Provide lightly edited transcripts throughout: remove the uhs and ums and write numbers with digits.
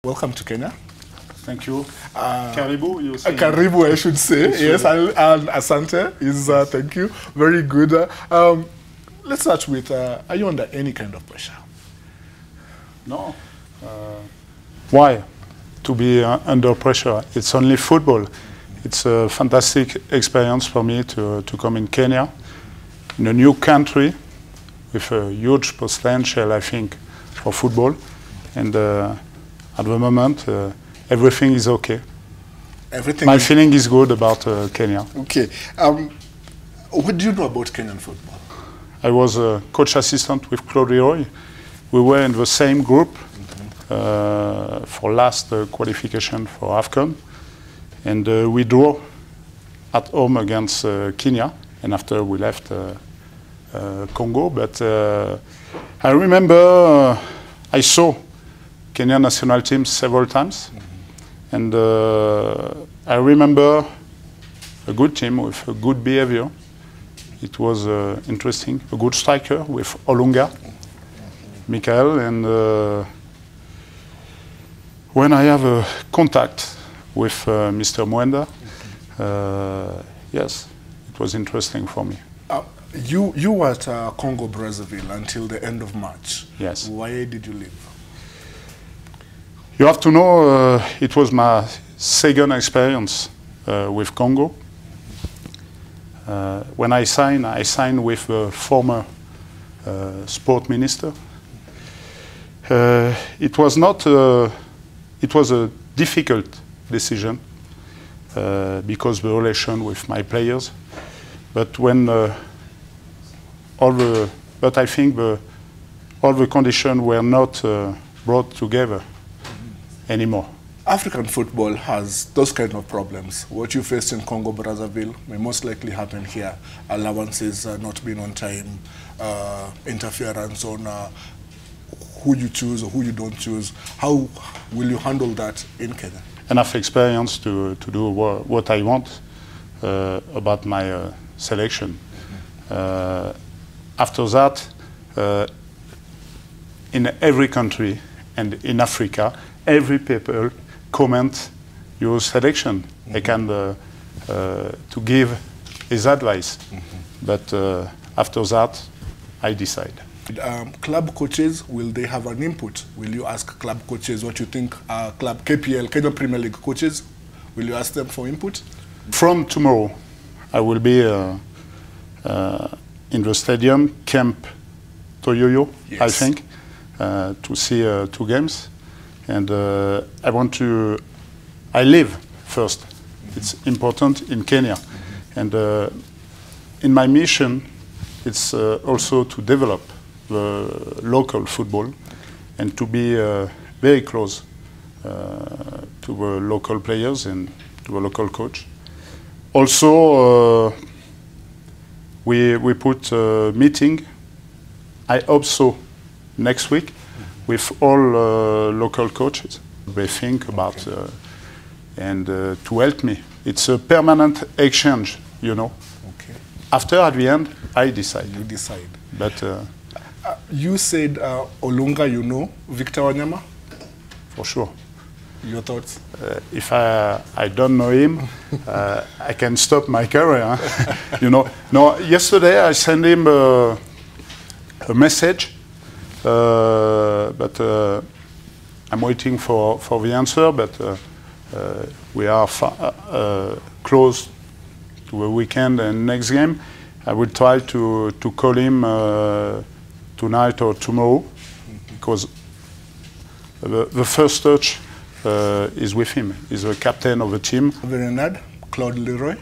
Welcome to Kenya. Thank you. Karibu, you say? Karibu, I should say. Yes, and Asante is, thank you. Very good. Let's start with, are you under any kind of pressure? No. Why? To be under pressure. It's only football. It's a fantastic experience for me to come in Kenya, in a new country, with a huge potential, I think, for football. And at the moment, everything is okay. My feeling is good about Kenya. Okay. What do you know about Kenyan football? I was a coach assistant with Claude Leroy. We were in the same group for last qualification for AFCON. And we drew at home against Kenya. And after we left Congo. But I remember I saw Kenyan national team several times. And I remember a good team with a good behavior. It was interesting. A good striker with Olunga, Michael. And when I have a contact with Mr. Mwenda, yes, it was interesting for me. You were at Congo Brazzaville until the end of March. Yes. Why did you leave? You have to know it was my second experience with Congo. When I signed with the former sport minister. It was not. It was a difficult decision because the relation with my players. But when but I think all the conditions were not brought together anymore. African football has those kind of problems. What you faced in Congo Brazzaville may most likely happen here. Allowances not being on time, interference on who you choose or who you don't choose. How will you handle that in Kenya? Enough experience to do what I want about my selection. After that, in every country and in Africa, every people comment your selection. I can to give his advice, but after that, I decide. Club coaches, will they have an input? Will you ask club coaches what you think? Club KPL, Kenya Premier League coaches, will you ask them for input? From tomorrow, I will be in the stadium, Camp Toyoyo, yes. I think, to see 2 games. And I live first. It's important in Kenya. And in my mission, it's also to develop the local football and to be very close to the local players and to the local coach. Also, we put a meeting, I hope so, next week, with all local coaches. They think about and to help me. It's a permanent exchange, you know. Okay. After, at the end, I decide. You decide. But you said Olunga, you know Victor Wanyama? For sure. Your thoughts? If I don't know him, I can stop my career. You know. No. Yesterday I sent him a message. But I'm waiting for the answer, but we are close to the weekend and next game. I will try to call him tonight or tomorrow, because the first touch is with him. He's the captain of the team. Renard, Claude Leroy,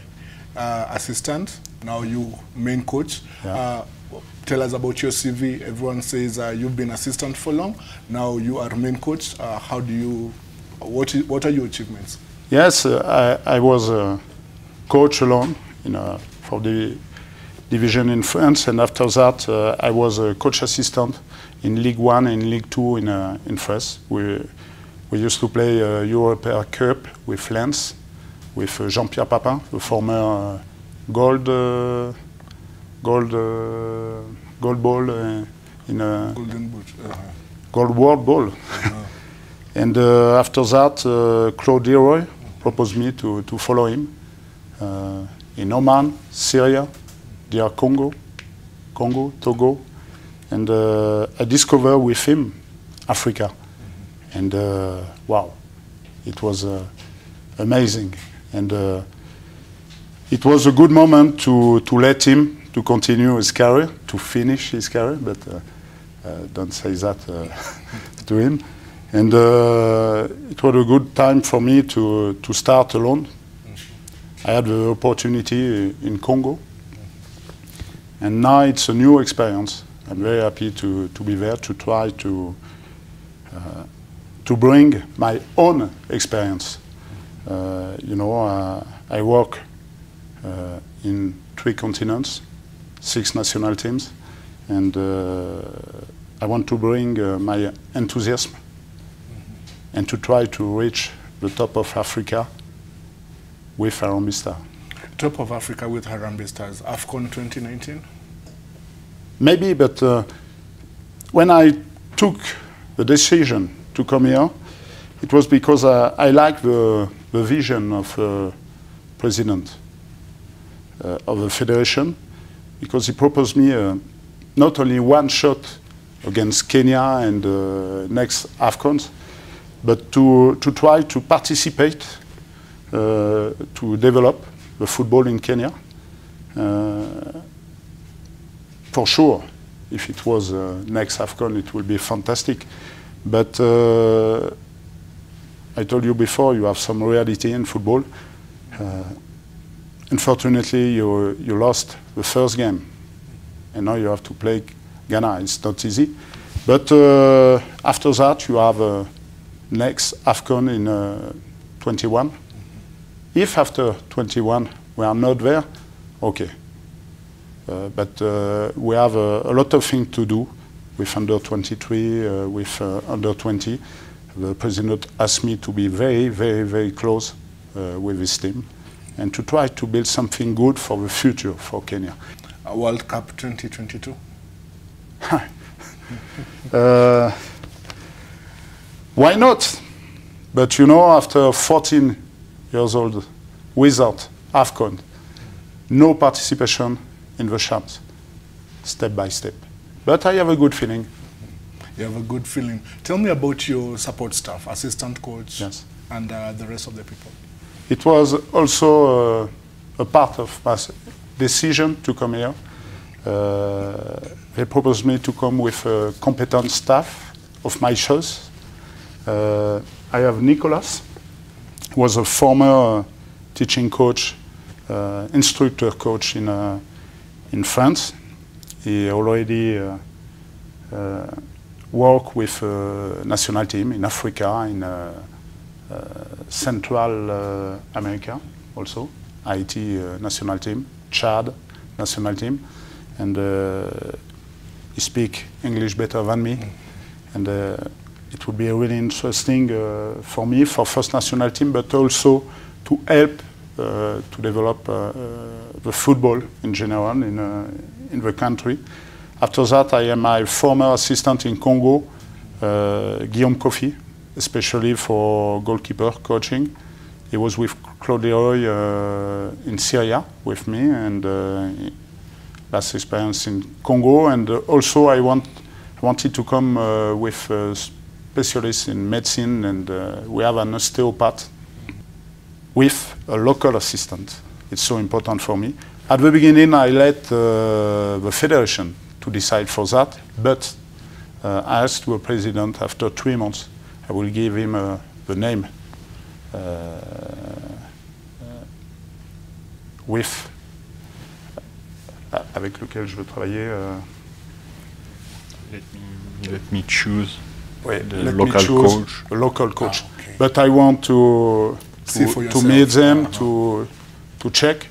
assistant, now you main coach. Yeah. Tell us about your CV. Everyone says you've been assistant for long. Now you are main coach. How do you? What are your achievements? Yes, I was a coach alone for the division in France, and after that I was a coach assistant in League 1 and League 2 in France. We used to play European Cup with Lens, with Jean-Pierre Papin, the former gold ball in a Golden Boot. gold world ball. And after that, Claude Leroy proposed me to follow him in Oman, Syria, DR Congo, Togo, and I discovered with him Africa. And wow, it was amazing. And it was a good moment to let him to continue his career, to finish his career, but don't say that to him. And it was a good time for me to start alone. I had the opportunity in Congo. And now it's a new experience. I'm very happy to be there, to try to bring my own experience. You know, I work in 3 continents, 6 national teams, and I want to bring my enthusiasm and to try to reach the top of Africa with Harambee Stars. Top of Africa with Harambee Stars, AFCON 2019? Maybe, but when I took the decision to come here, it was because I like the vision of president of the federation, because he proposed me not only one shot against Kenya and next AFCONs, but to try to participate to develop the football in Kenya. For sure, if it was next AFCON, it will be fantastic. But I told you before, you have some reality in football. Unfortunately, you lost the first game, and now you have to play Ghana. It's not easy. But after that, you have next AFCON in 21. If after 21 we are not there, okay. But we have a lot of things to do with under 23, with under 20. The president asked me to be very, very, very close with his team and to try to build something good for the future for Kenya. World Cup 2022? Why not? But you know, after 14 years old, without AFCON, no participation in the champs, step by step. But I have a good feeling. You have a good feeling. Tell me about your support staff, assistant coach, yes, and the rest of the people. It was also a part of my decision to come here. They proposed me to come with a competent staff of my choice. I have Nicolas, who was a former teaching coach, instructor coach in France. He already worked with national team in Africa, in Central America also, Haiti national team, Chad national team, and he speaks English better than me. And it would be really interesting for me, for first national team, but also to help to develop the football in general in the country. After that, I am my former assistant in Congo, Guillaume Kofi, especially for goalkeeper coaching. He was with Claude Leroy in Syria with me, and last experience in Congo. And also I wanted to come with specialists in medicine, and we have an osteopath with a local assistant. It's so important for me. At the beginning, I let the federation to decide for that, but I asked the president after 3 months, I will give him the name avec lequel je veux travailler. Let me choose the local coach. Okay. But I want to meet them, to check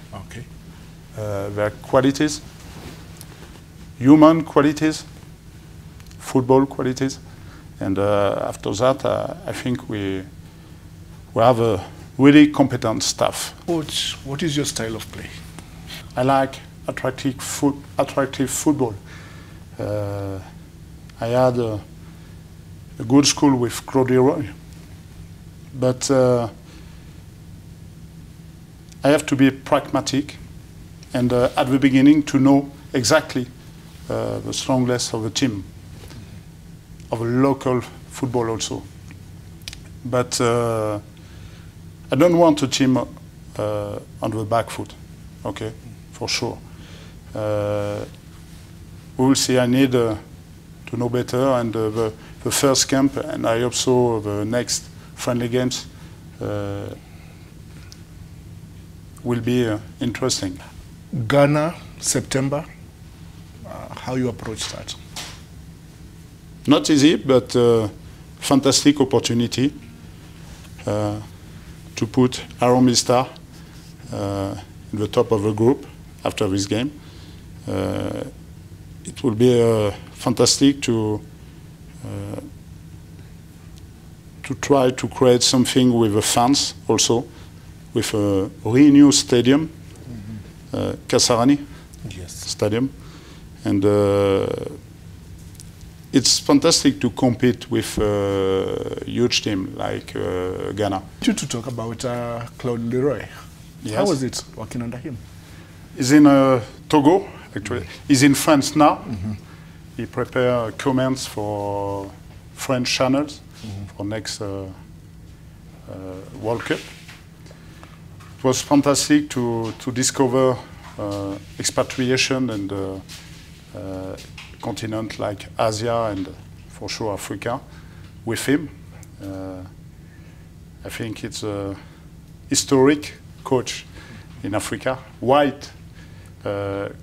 their qualities, human qualities, football qualities, and after that, I think we have a really competent staff. Coach, what is your style of play? I like attractive football. I had a good school with Claude Leroy, but I have to be pragmatic, and at the beginning to know exactly the strongest of the team, of a local football also. But I don't want a team on the back foot, okay, for sure. We will see. I need to know better, and the first camp, and I hope so the next friendly games will be interesting. Ghana, September, how you approach that? Not easy, but fantastic opportunity to put Aaron Mistar in the top of the group after this game. It will be fantastic to try to create something with the fans also, with a renewed stadium, Kasarani Stadium, and it's fantastic to compete with a huge team like Ghana. To talk about Claude Leroy. Yes. How was it working under him? He's in Togo, actually. He's in France now. He prepares comments for French channels for next World Cup. It was fantastic to discover expatriation and continent like Asia and for sure Africa with him. I think it's a historic coach in Africa, white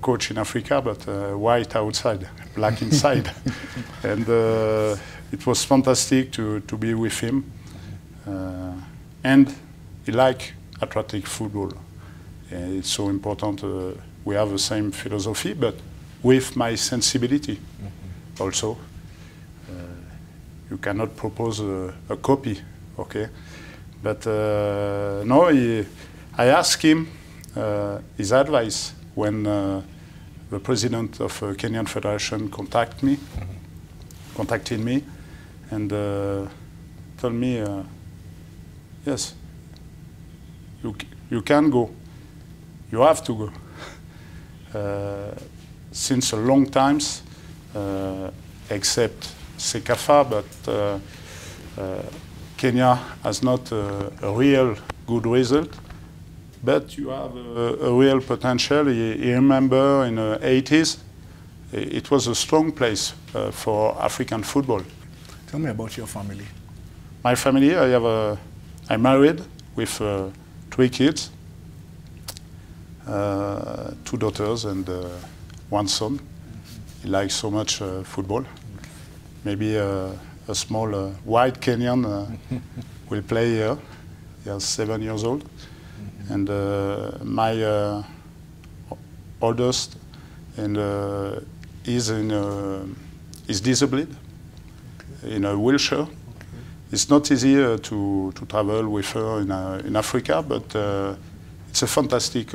coach in Africa, but white outside, black inside. And it was fantastic to be with him. And he liked athletics football. It's so important. We have the same philosophy, but with my sensibility also. You cannot propose a copy, okay? But no, I asked him his advice when the president of Kenyan Federation contacted me, and told me, yes, you can go, you have to go. Since a long times, except Sekafa, but Kenya has not a real good result. But you have a real potential. You remember in the 80s, it was a strong place for African football. Tell me about your family. My family, I'm married with 3 kids, 2 daughters and 1 son. He likes so much football. Maybe a small white Kenyan will play here. He is 7 years old. And my oldest is disabled in a wheelchair. It's not easy to travel with her in Africa, but it's a fantastic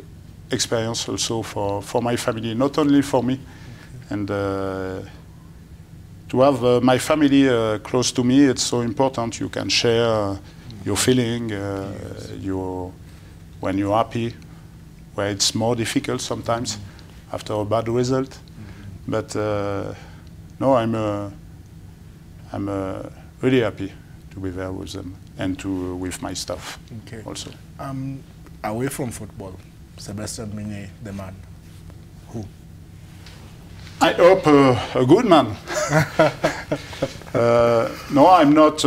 experience also for my family, not only for me. And to have my family close to me, it's so important. You can share your feeling, when you're happy, where it's more difficult sometimes after a bad result. But no, I'm really happy to be there with them and with my staff also. Away from football, Sebastien Migne, the man, who? I hope a good man. No, I'm not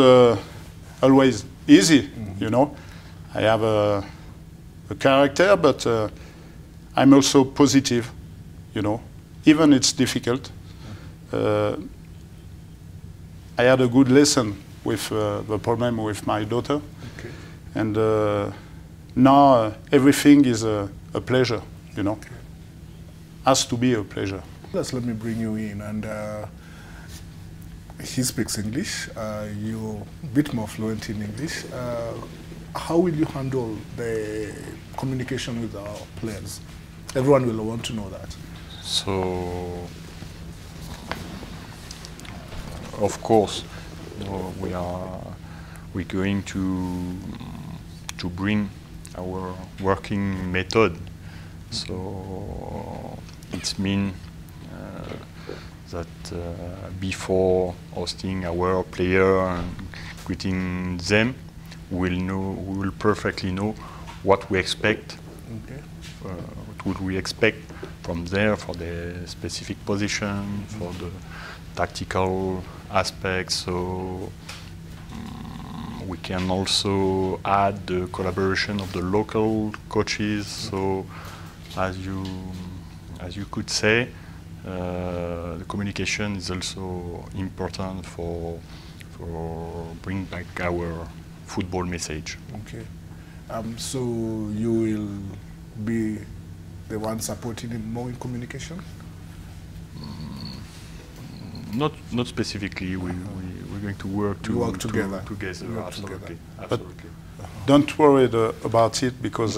always easy, you know. I have a character, but I'm also positive, you know. Even it's difficult. I had a good lesson with the problem with my daughter. And now everything is a pleasure, you know. Has to be a pleasure. Let me bring you in, and he speaks English. You're a bit more fluent in English. How will you handle the communication with our players? Everyone will want to know that. So, of course, we we're going to bring our working method. So it means that before hosting our player and greeting them, we will perfectly know what we expect. Okay. What would we expect from there for the specific position, for the tactical aspects. So we can also add the collaboration of the local coaches. So as you could say, the communication is also important for bring back our football message. Okay. So you will be the one supporting him more in communication? Not specifically. We're going to work together. Absolutely. But don't worry about it, because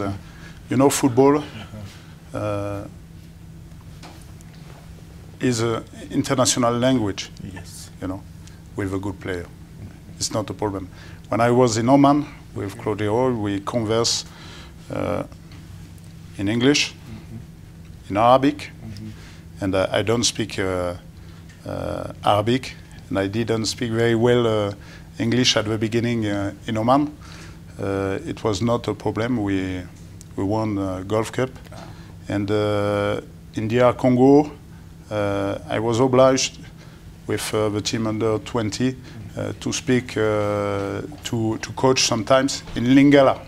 you know, football is an international language. Yes. You know, with a good player. It's not a problem. When I was in Oman with Claude Leroy, we converse in English, in Arabic, and I don't speak Arabic, and I didn't speak very well English at the beginning in Oman. It was not a problem. We won the Golf Cup, and in DR Congo, I was obliged with the team under 20 to speak, to coach sometimes in Lingala.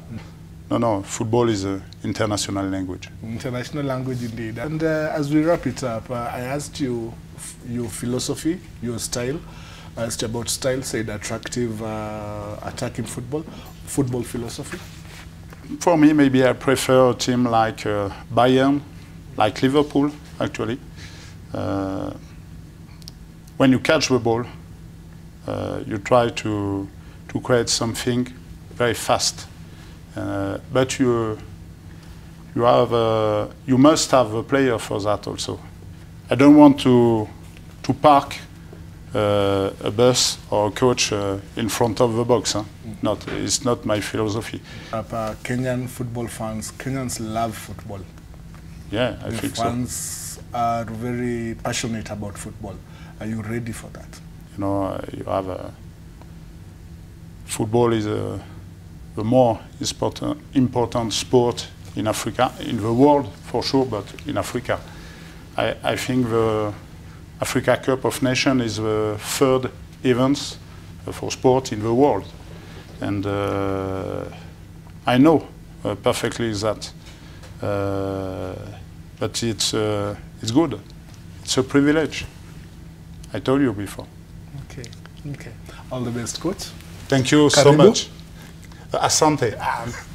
No, football is an international language. International language indeed. And as we wrap it up, I asked you your philosophy, your style. I asked you about style, said attractive, attacking football philosophy. For me, maybe I prefer a team like Bayern, like Liverpool, actually. When you catch the ball, you try to create something very fast. But you must have a player for that also. I don't want to park a bus or a coach in front of the box. Huh? It's not my philosophy. Kenyan football fans, Kenyans love football. Yeah, I think so. Fans are very passionate about football. Are you ready for that? You know, you have football is the more important sport in Africa, in the world for sure, but in Africa. I think the Africa Cup of Nations is the third event for sport in the world. And I know perfectly that. But it's good. It's a privilege. I told you before. Okay. All the best, coach. Thank you so much. Asante.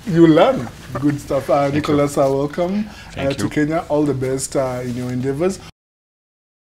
You learn good stuff. Nicholas, welcome to Kenya. All the best in your endeavors.